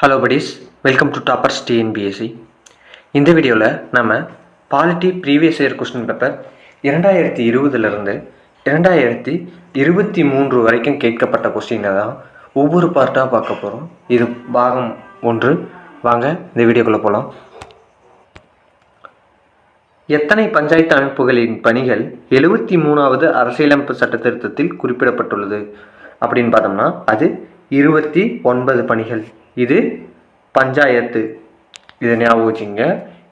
Hello buddies, welcome to toppers TNPSC. இந்த வீடியோவில் நம்ம polity previous year question paper 2020 2023 வரைக்கும் கேட்கப்பட்ட கொஸ்டினை தான் ஒவ்வொரு பார்ட்டாக பார்க்க போகிறோம். இது பாகம் 1. வாங்க இந்த வீடியோக்குள்ளே போகலாம். எத்தனை பஞ்சாயத்து அமைப்புகளின் பணிகள் 73வது அரசியலமைப்பு சட்ட திருத்தத்தில் குறிப்பிடப்பட்டுள்ளது அப்படின்னு பார்த்தோம்னா அது 29 பணிகள். இது பஞ்சாயத்து, இதை ஞாபகம் வச்சுங்க.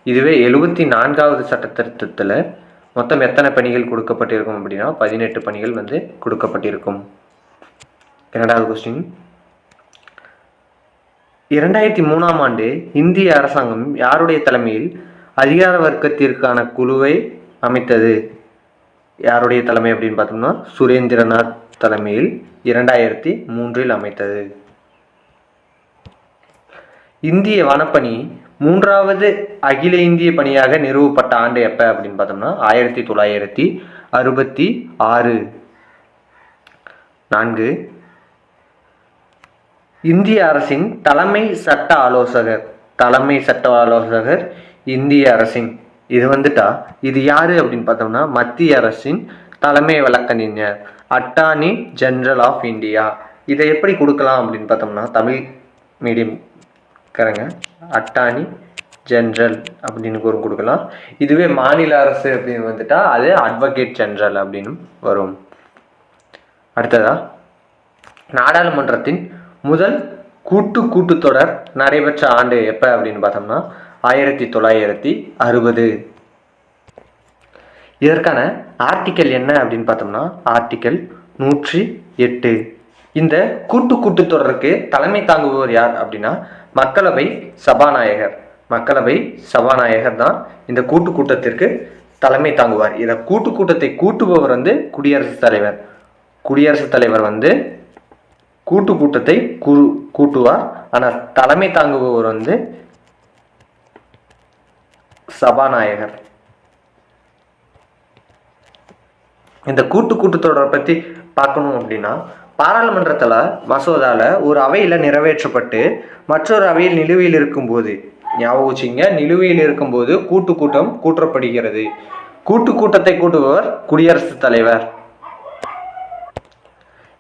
இதுவே 74வது சட்ட திருத்தத்தில் மொத்தம் எத்தனை பணிகள் கொடுக்கப்பட்டிருக்கும் அப்படின்னா 18 பணிகள் கொடுக்கப்பட்டிருக்கும். 2வது கொஸ்டின், 2003ஆம் ஆண்டு இந்திய அரசாங்கம் யாருடைய தலைமையில் அதிகார வர்க்கத்திற்கான குழுவை அமைத்தது? யாருடைய தலைமை அப்படின்னு பார்த்தோம்னா சுரேந்திரநாத் தலைமையில் 2003 அமைத்தது. இந்திய வனப்பணி 3வது அகில இந்திய பணியாக நிறுவப்பட்ட ஆண்டு எப்போ அப்படின்னு பார்த்தோம்னா 1966. 4. இந்திய அரசின் தலைமை சட்ட ஆலோசகர் இந்திய அரசின் இது யாரு அப்படின்னு பார்த்தோம்னா மத்திய அரசின் தலைமை வழக்கறிஞர், அட்டார்னி ஜெனரல் ஆஃப் இந்தியா. இதை எப்படி கொடுக்கலாம் அப்படின்னு பார்த்தோம்னா தமிழ் மீடியம் அட்டார்னி ஜெனரல் அப்படின்னு கொடுக்கலாம். இதுவே மாநில அரசு அப்படின்னு அது அட்வொகேட் ஜெனரல் அப்படின்னு வரும். அடுத்ததா, நாடாளுமன்றத்தின் முதல் கூட்டுத்தொடர் நடைபெற்ற ஆண்டு எப்போ அப்படின்னு பார்த்தோம்னா 1960. இதற்கான ஆர்டிக்கல் என்ன அப்படின்னு பார்த்தோம்னா ஆர்டிக்கல் 108. இந்த கூட்டுத்தொடருக்கு தலைமை தாங்குபவர் யார் அப்படின்னா மக்களவை சபாநாயகர் தான் இந்த கூட்டத்திற்கு தலைமை தாங்குவார். இதை கூட்டத்தை கூட்டுபவர் குடியரசுத் தலைவர் கூட்டத்தை கூட்டுவார். ஆனால் தலைமை தாங்குபவர் சபாநாயகர். இந்த கூட்டத்தொடரை பற்றி பார்க்கணும் அப்படின்னா பாராளுமன்றத்தில் மசோதாவில் ஒரு அவையில் நிறைவேற்றப்பட்டு மற்றொரு அவையில் நிலுவையில் இருக்கும்போது, ஞாபகம் வச்சுங்க, நிலுவையில் இருக்கும்போது கூட்டம் கூட்டப்படுகிறது. கூட்டத்தை கூட்டுபவர் குடியரசுத் தலைவர்.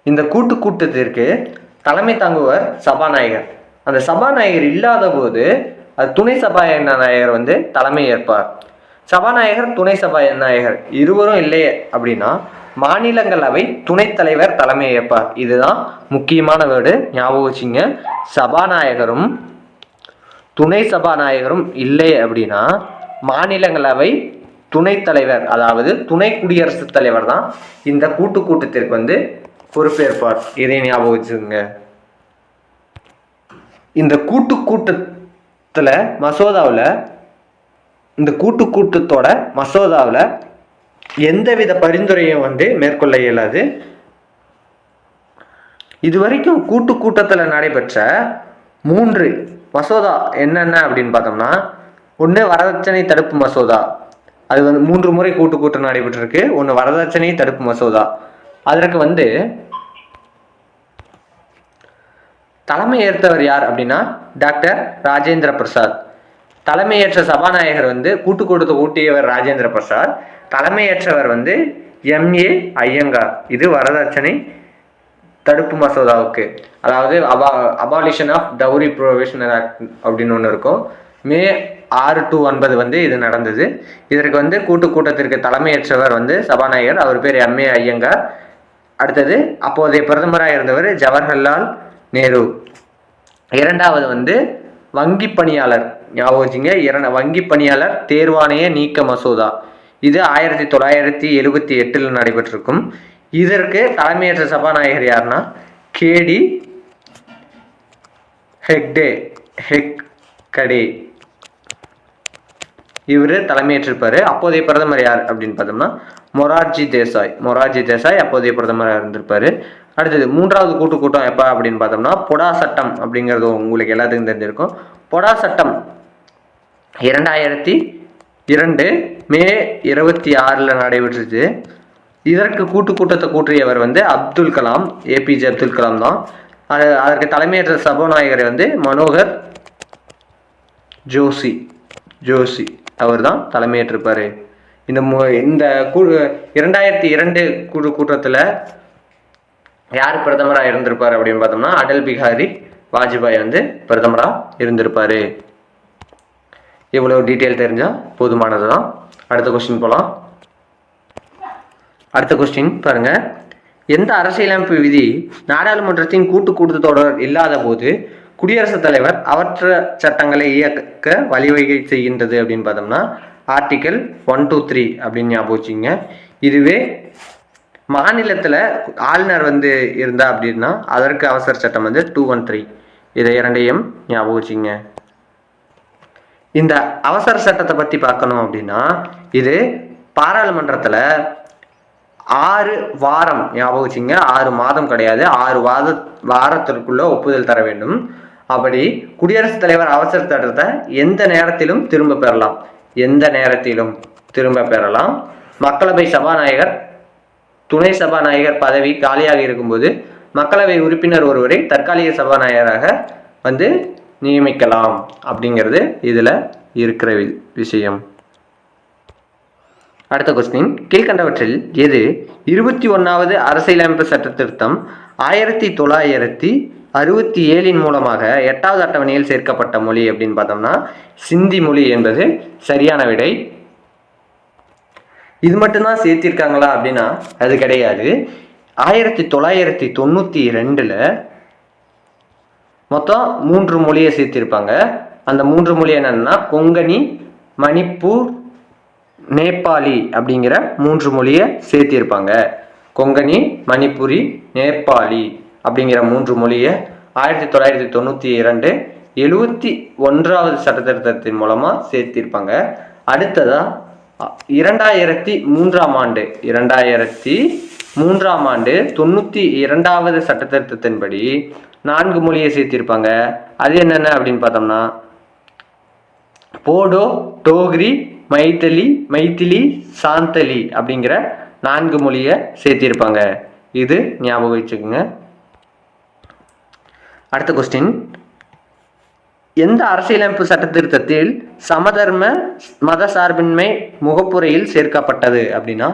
இந்த கூட்டத்திற்கு தலைமை தாங்குபவர் சபாநாயகர். அந்த சபாநாயகர் இல்லாத போது அது துணை சபாநாயகர் தலைமை ஏற்பார். சபாநாயகர் துணை சபாநாயகர் இருவரும் இல்லையே அப்படின்னா மாநிலங்களவை துணைத் தலைவர் தலைமை ஏற்பார். இதுதான் முக்கியமான வேர்டு, ஞாபகம் வச்சுங்க. சபாநாயகரும் துணை சபாநாயகரும் இல்லை அப்படின்னா மாநிலங்களவை துணைத் தலைவர், அதாவது துணை குடியரசுத் தலைவர் தான் இந்த கூட்டத்திற்கு பொறுப்பேற்பார். இதை ஞாபகம் வச்சுங்க. இந்த கூட்டத்தில் இந்த கூட்டத்தோட மசோதாவில் எந்தவித பரிந்துரையும் மேற்கொள்ள இயலாது. இதுவரைக்கும் கூட்டத்தில் நடைபெற்ற 3 மசோதா என்னென்ன அப்படின்னு பார்த்தோம்னா, ஒன்று வரதட்சணை தடுப்பு மசோதா, அது 3 முறை கூட்டம் நடைபெற்றிருக்கு. ஒன்று வரதட்சணை தடுப்பு மசோதா, அதற்கு தலைமை ஏற்றவர் யார் அப்படின்னா டாக்டர் ராஜேந்திர பிரசாத். தலைமையேற்ற சபாநாயகர் கூட்டத்தை கூட்டியவர் ராஜேந்திர பிரசாத். தலைமையேற்றவர் MA ஐயங்கார். இது வரதட்சணை தடுப்பு மசோதாவுக்கு, அதாவது abolition of dowry provisional act அப்படின்னு ஒன்று இருக்கும். மே 6 to 9 இது நடந்தது. இதற்கு கூட்டத்திற்கு தலைமையேற்றவர் சபாநாயகர், அவர் பேர் MA ஐயங்கார். அடுத்தது அப்போதைய பிரதமராக இருந்தவர் ஜவஹர்லால் நேரு. 2வது வங்கி பணியாளர், ஞாபகம் வச்சுங்க, வங்கி பணியாளர் தேர்வாணைய நீக்க மசோதா. இது 1978 நடைபெற்றிருக்கும். இதற்கு தலைமையேற்ற சபாநாயகர் யாருன்னா KD ஹெக்டே. இவர் தலைமையேற்றிருப்பாரு. அப்போதைய பிரதமர் யார் அப்படின்னு பார்த்தோம்னா மொரார்ஜி தேசாய் அப்போதைய பிரதமராக இருந்திருப்பாரு. அடுத்தது 3வது கூட்டம் எப்போ அப்படின்னு பார்த்தோம்னா பொடா சட்டம் அப்படிங்கிறது உங்களுக்கு எல்லாத்துக்கும் தெரிஞ்சிருக்கும். பொடா சட்டம் 2002 மே 26 நடைபெற்றுச்சு. இதற்கு கூட்டத்தை கூற்றியவர் APJ அப்துல் கலாம் தான். அதற்கு தலைமையேற்ற சபாநாயகரை வந்து மனோகர் ஜோஷி அவர் தான் தலைமையேற்றிருப்பார். இந்த 2002 குழு கூட்டத்தில் யார் பிரதமராக இருந்திருப்பார் அப்படின்னு பார்த்தோம்னா அடல் பிஹாரி வாஜ்பாய் வந்து பிரதமராக இருந்திருப்பார். இவ்வளோ டீட்டெயில் தெரிஞ்சால் போதுமானது தான். அடுத்த கொஸ்டின் போகலாம். அடுத்த கொஸ்டின் பாருங்க, எந்த அரசியலமைப்பு விதி நாடாளுமன்றத்தின் கூட்டத்தொடர் இல்லாத போது குடியரசுத் தலைவர் அவற்ற சட்டங்களை இயக்க வழிவகை செய்கின்றது அப்படின்னு பார்த்தோம்னா ஆர்டிக்கல் 123 அப்படின்னு ஞாபகம் வச்சுங்க. இதுவே மாநிலத்தில் ஆளுநர் வந்து இருந்தா அப்படின்னா அதற்கு அவசர சட்டம் வந்து 213. இதை இரண்டையும் ஞாபகம் வச்சுங்க. இந்த அவசர சட்டத்தை பற்றி பார்க்கணும் அப்படின்னா இது பாராளுமன்றத்தில் 6 வாரம் ஞாபகம் வச்சுங்க, 6 மாதம் கிடையாது, 6 வாரத்திற்குள்ள ஒப்புதல் தர வேண்டும். அப்படி குடியரசுத் தலைவர் அவசர சட்டத்தை எந்த நேரத்திலும் திரும்ப பெறலாம். மக்களவை சபாநாயகர் துணை சபாநாயகர் பதவி காலியாக இருக்கும்போது மக்களவை உறுப்பினர் ஒருவரை தற்காலிக சபாநாயகராக வந்து நியமிக்கலாம் அப்படிங்கிறது இதில் இருக்கிற விஷயம். அடுத்த கொஸ்டின், கீழ்கண்டவற்றில் எது 21வது அரசியலமைப்பு சட்ட திருத்தம் 1967 மூலமாக 8வது அட்டவணையில் சேர்க்கப்பட்ட மொழி அப்படின்னு பார்த்தோம்னா சிந்தி மொழி என்பது சரியான விடை. இது மட்டும்தான் சேர்த்திருக்காங்களா அப்படின்னா அது கிடையாது. 1992 மொத்தம் 3 மொழியை சேர்த்திருப்பாங்க. அந்த 3 மொழி என்னன்னா கொங்கணி, மணிப்பூர், நேபாளி அப்படிங்கிற 3 மொழியை சேர்த்திருப்பாங்க. கொங்கணி, மணிப்புரி, நேபாளி அப்படிங்கிற 3 மொழியை 1992 71வது சட்ட திருத்தத்தின் மூலமா சேர்த்திருப்பாங்க. அடுத்ததா 2003ஆம் ஆண்டு 92வது சட்ட திருத்தத்தின்படி 4 மொழியை சேர்த்திருப்பாங்க. அது என்னென்ன அப்படின்னு பார்த்தோம்னா போடோ, டோக்ரி, மைத்திலி, சாந்தலி அப்படிங்கிற 4 மொழியை சேர்த்திருப்பாங்க. இது ஞாபகம் வச்சுக்கோங்க. அடுத்த கொஸ்டின், எந்த அரசியலமைப்பு சட்ட திருத்தத்தில் சமதர்ம மத சார்பின்மை முகப்புரையில் சேர்க்கப்பட்டது அப்படின்னா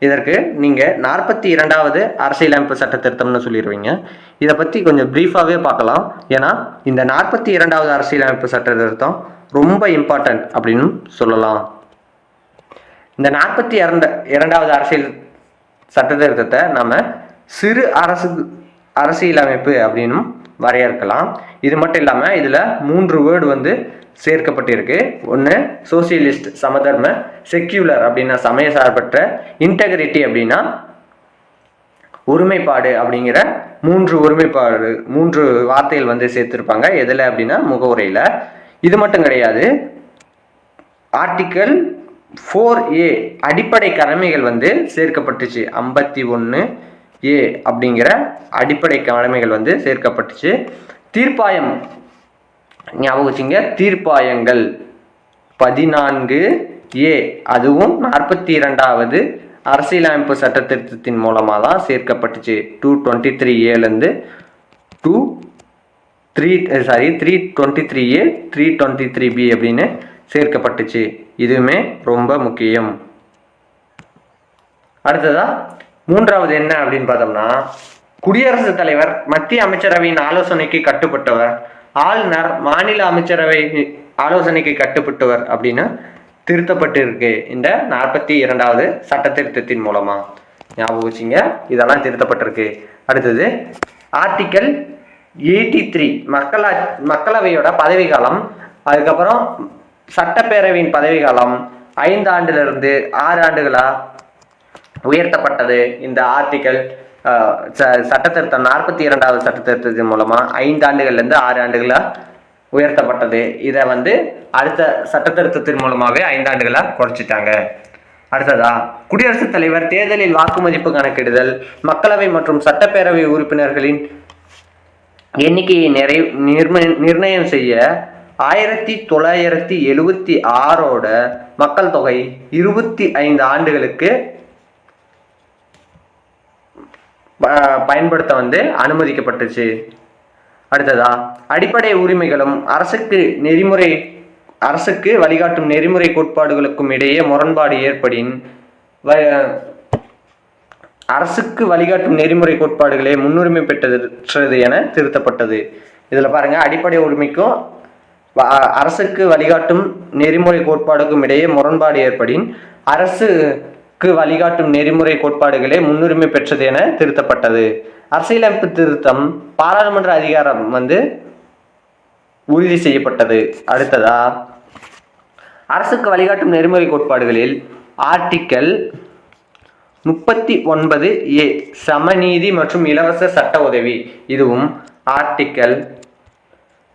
இதற்கு நீங்கள் 42வது அரசியலமைப்பு சட்ட திருத்தம்னு சொல்லிடுவீங்க. இதை பற்றி கொஞ்சம் ப்ரீஃபாகவே பார்க்கலாம். ஏன்னா இந்த 42வது அரசியலமைப்பு சட்ட திருத்தம் ரொம்ப இம்பார்ட்டன்ட் அப்படின்னு சொல்லலாம். இந்த 42வது அரசியல் சட்ட திருத்தத்தை நம்ம சிறு அரசியலமைப்பு அப்படின்னும் வரையறுக்கலாம். இது மட்டும் இல்லாமல் இதில் 3 வேர்டு வந்து சேர்க்கப்பட்டிருக்கு. ஒன்று சோசியலிஸ்ட் சமதர்ம, செக்யூலர் அப்படின்னா சமய சார்பற்ற, இன்டெகிரிட்டி அப்படின்னா ஒருமைப்பாடு அப்படிங்கிற 3 வார்த்தைகள் வந்து சேர்த்திருப்பாங்க. எதில் அப்படின்னா முகவுரையில். இது மட்டும் கிடையாது, ஆர்டிக்கல் 4A அடிப்படை கடமைகள் வந்து சேர்க்கப்பட்டுச்சு. 51A அப்படிங்கிற அடிப்படை கடமைகள் வந்து சேர்க்கப்பட்டுச்சு. தீர்ப்பாயம் ஞாபகம் வச்சுங்க, தீர்ப்பாயங்கள் 14A அதுவும் 42வது அரசியலமைப்பு சட்ட திருத்தத்தின் மூலமாக தான் சேர்க்கப்பட்டுச்சு. 223A 323A 323B அப்படின்னு சேர்க்கப்பட்டுச்சு. இதுவுமே ரொம்ப முக்கியம். அடுத்ததா 3வது என்ன அப்படின்னு பார்த்தோம்னா குடியரசுத் தலைவர் மத்திய அமைச்சரவையின் ஆலோசனைக்கு கட்டுப்பட்டவர், ஆளுநர் மாநில அமைச்சரவை ஆலோசனைக்கு கட்டுப்பட்டவர் அப்படின்னு திருத்தப்பட்டிருக்கு இந்த 42வது சட்ட திருத்தத்தின் மூலமா. ஞாபகம் வச்சுங்க, இதெல்லாம் திருத்தப்பட்டிருக்கு. அடுத்தது ஆர்டிக்கல் 83 மக்களவையோட பதவிக்காலம், அதுக்கப்புறம் சட்டப்பேரவையின் பதவிக்காலம் 5 ஆண்டிலிருந்து 6 ஆண்டுகளா உயர்த்தப்பட்டது. இந்த ஆர்டிக்கல் சட்ட திருத்தம் 42வது சட்ட திருத்தத்தின் மூலமா 5 ஆண்டுகள்லேருந்து 6 ஆண்டுகளா உயர்த்தப்பட்டது. இதை வந்து அடுத்த சட்ட திருத்தத்தின் மூலமாகவே 5 ஆண்டுகளா குறைச்சிட்டாங்க. அடுத்ததா குடியரசுத் தலைவர் தேர்தலில் வாக்குமதிப்பு கணக்கிடுதல், மக்களவை மற்றும் சட்டப்பேரவை உறுப்பினர்களின் எண்ணிக்கையை நிர்ணயம் செய்ய 1976ஓட மக்கள் தொகை 25 ஆண்டுகளுக்கு பயன்படுத்த வந்து அனுமதிக்கப்பட்டுச்சு. அடுத்ததா அடிப்படை உரிமைகளும் அரசுக்கு வழிகாட்டும் நெறிமுறை கோட்பாடுகளுக்கும் இடையே முரண்பாடு ஏற்படின் அரசுக்கு வழிகாட்டும் நெறிமுறை கோட்பாடுகளே முன்னுரிமை பெற்றது என திருத்தப்பட்டது. இதில் பாருங்க, அடிப்படை உரிமைக்கும் அரசுக்கு வழிகாட்டும் நெறிமுறை கோட்பாடுக்கும் இடையே முரண்பாடு ஏற்படின் அரசுக்கு வழிகாட்டும் நெறிமுறை கோட்பாடுகளே முன்னுரிமை பெற்றது என திருத்தப்பட்டது. அரசியலமைப்பு திருத்தம் பாராளுமன்ற அதிகாரம் உறுதி செய்யப்பட்டது. அடுத்ததா அரசுக்கு வழிகாட்டும் நெறிமுறை கோட்பாடுகளில் ஆர்டிக்கல் 39A சமநீதி மற்றும் இலவச சட்ட உதவி, இதுவும் ஆர்டிக்கல்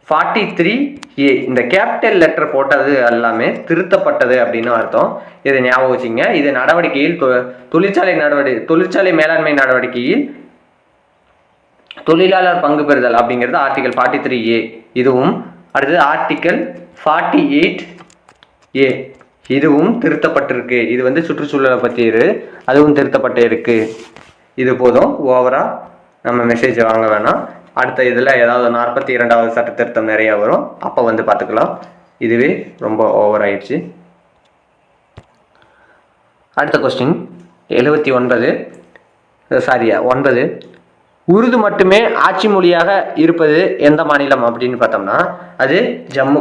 43A இந்த கேபிட்டல் லெட்டர் போட்டது எல்லாமே திருத்தப்பட்டது அப்படின்னு அர்த்தம். இதை ஞாபகம் வச்சுங்க. இது நடவடிக்கையில் தொழிற்சாலை மேலாண்மை நடவடிக்கையில் தொழிலாளர் பங்கு பெறுதல் அப்படிங்கிறது ஆர்டிக்கல் 43A. இதுவும் அடுத்தது ஆர்டிக்கல் 48A, இதுவும் திருத்தப்பட்டிருக்கு. இது சுற்றுச்சூழலை பற்றி அதுவும் திருத்தப்பட்டு இருக்கு. இது போதும், ஓவரா நம்ம மெசேஜ் வாங்க வேணாம். அடுத்த இதில் ஏதாவது 42வது சட்ட திருத்தம் நிறைய வரும், அப்போ பார்த்துக்கலாம். இதுவே ரொம்ப ஓவர் ஆயிடுச்சு. அடுத்த கொஸ்டின் 9. உருது மட்டுமே ஆட்சி மொழியாக இருப்பது எந்த மாநிலம் அப்படின்னு பார்த்தோம்னா அது ஜம்மு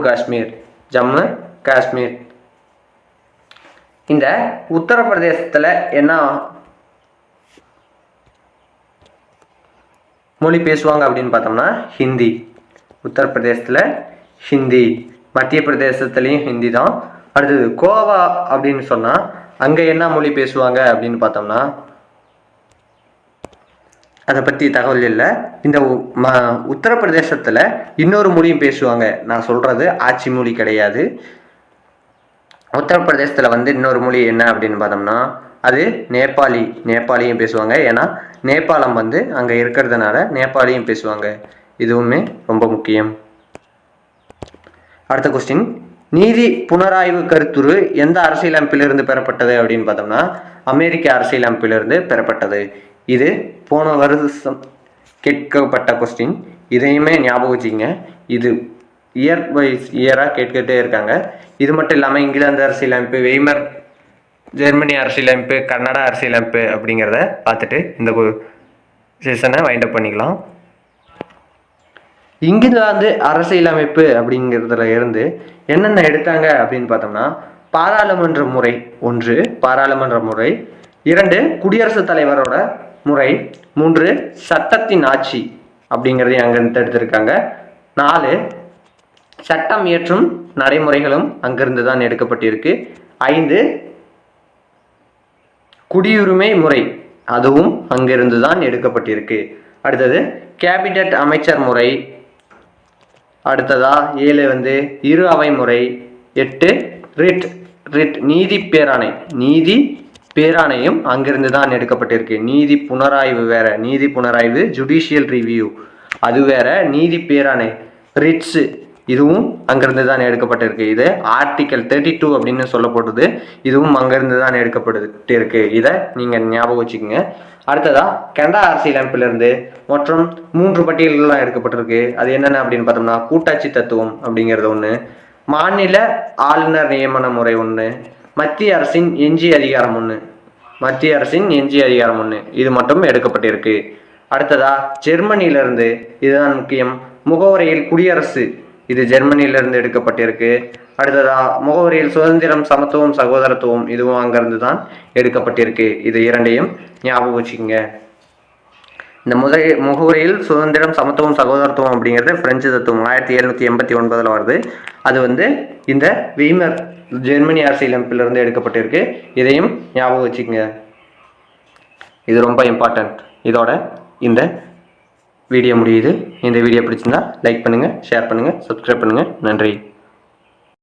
காஷ்மீர். இந்த உத்தரப்பிரதேசத்தில் என்ன மொழி பேசுவாங்க அப்படின்னு பார்த்தோம்னா ஹிந்தி. உத்தரப்பிரதேசத்தில் ஹிந்தி, மத்திய பிரதேசத்துலேயும் ஹிந்தி தான். அடுத்தது கோவா அப்படின்னு சொன்னால் அங்கே என்ன மொழி பேசுவாங்க அப்படின்னு பார்த்தோம்னா அதை பற்றி தகவல் இல்லை. இந்த உத்தரப்பிரதேசத்தில் இன்னொரு மொழியும் பேசுவாங்க. நான் சொல்கிறது ஆட்சி மொழி கிடையாது. உத்தரப்பிரதேசத்தில் இன்னொரு மொழி என்ன அப்படின்னு பார்த்தோம்னா அது நேபாளியும் பேசுவாங்க. ஏன்னா நேபாளம் அங்கே இருக்கிறதுனால நேபாளியும் பேசுவாங்க. இதுவுமே ரொம்ப முக்கியம். அடுத்த கொஸ்டின், நீதி புனராய்வு கருத்துரு எந்த அரசியலமைப்பிலிருந்து பெறப்பட்டது அப்படின்னு பார்த்தோம்னா அமெரிக்க அரசியலமைப்பிலிருந்து பெறப்பட்டது. இது போன வருஷம் கேட்கப்பட்ட கொஸ்டின். இதையுமே ஞாபகம் வச்சுங்க. இது இயர் வைஸ் இயராக கேட்டுக்கிட்டே இருக்காங்க. இது மட்டும் இல்லாமல் இங்கிலாந்து அரசியலமைப்பு, வெய்மர் ஜெர்மனி அரசியலமைப்பு, கன்னடா அரசியலமைப்பு அப்படிங்கிறத பார்த்துட்டு இந்த செஷனை வைண்ட் அப் பண்ணிக்கலாம். இங்கிலாந்து அரசியலமைப்பு அப்படிங்கிறதுல இருந்து என்னென்ன எடுத்தாங்க அப்படின்னு பார்த்தோம்னா பாராளுமன்ற முறை 1, பாராளுமன்ற முறை 2, குடியரசுத் தலைவரோட முறை 3, சட்டத்தின் ஆட்சி அப்படிங்கிறதையும் அங்கிருந்து எடுத்திருக்காங்க. 4, சட்டம் இயற்றும் நடைமுறைகளும் அங்கிருந்து தான் எடுக்கப்பட்டிருக்கு. 5, குடியுரிமை முறை, அதுவும் அங்கிருந்து தான் எடுக்கப்பட்டிருக்கு. அடுத்தது கேபினட் அமைச்சர் முறை. அடுத்ததா 7 இரு அவை முறை. 8 ரிட் நீதி பேராணையும் அங்கிருந்து தான் எடுக்கப்பட்டிருக்கு. நீதி புனராய்வு வேற, நீதி புனராய்வு ஜுடிஷியல் ரிவ்யூ அது வேற, நீதி பேராணை ரிட்ஸ் இதுவும் அங்கிருந்து தான் எடுக்கப்பட்டிருக்கு. இது ஆர்டிக்கல் 32 அப்படின்னு சொல்லப்படுது. இதுவும் அங்கிருந்து தான் எடுக்கப்பட்டு இருக்கு. இதை நீங்க ஞாபகம் வச்சுக்கோங்க. அடுத்ததா கனடா அரசியலமைப்பிலிருந்து மற்றும் 3 பட்டியல்கள்லாம் எடுக்கப்பட்டிருக்கு. அது என்னென்ன அப்படின்னு பார்த்தோம்னா கூட்டாட்சி தத்துவம் அப்படிங்கிறது 1, மாநில ஆளுநர் நியமன முறை 1, மத்திய அரசின் எஞ்சிய அதிகாரம் 1, இது மட்டும் எடுக்கப்பட்டிருக்கு. அடுத்ததா ஜெர்மனியிலிருந்து, இதுதான் முக்கியம், முகவரியில் குடியரசு, இது ஜெர்மனியிலிருந்து எடுக்கப்பட்டிருக்கு. அடுத்ததா முகவரியில் சுதந்திரம், சமத்துவம், சகோதரத்துவம், இதுவும் அங்கிருந்து தான் எடுக்கப்பட்டிருக்கு. இது இரண்டையும் ஞாபகம் வச்சுக்கோங்க. இந்த முகவரியில் சுதந்திரம், சமத்துவம், சகோதரத்துவம் அப்படிங்கிறது பிரெஞ்சு தத்துவம் 1789 வருது. அது இந்த வெய்மர் ஜெர்மனி அரசியலமைப்பிலிருந்து எடுக்கப்பட்டிருக்கு. இதையும் ஞாபகம் வச்சுக்கோங்க. இது ரொம்ப இம்பார்ட்டன்ட். இதோட இந்த வீடியோ முடியுது. இந்த வீடியோ பிடிச்சிருந்தா லைக் பண்ணுங்கள், ஷேர் பண்ணுங்கள், சப்ஸ்கிரைப் பண்ணுங்கள். நன்றி.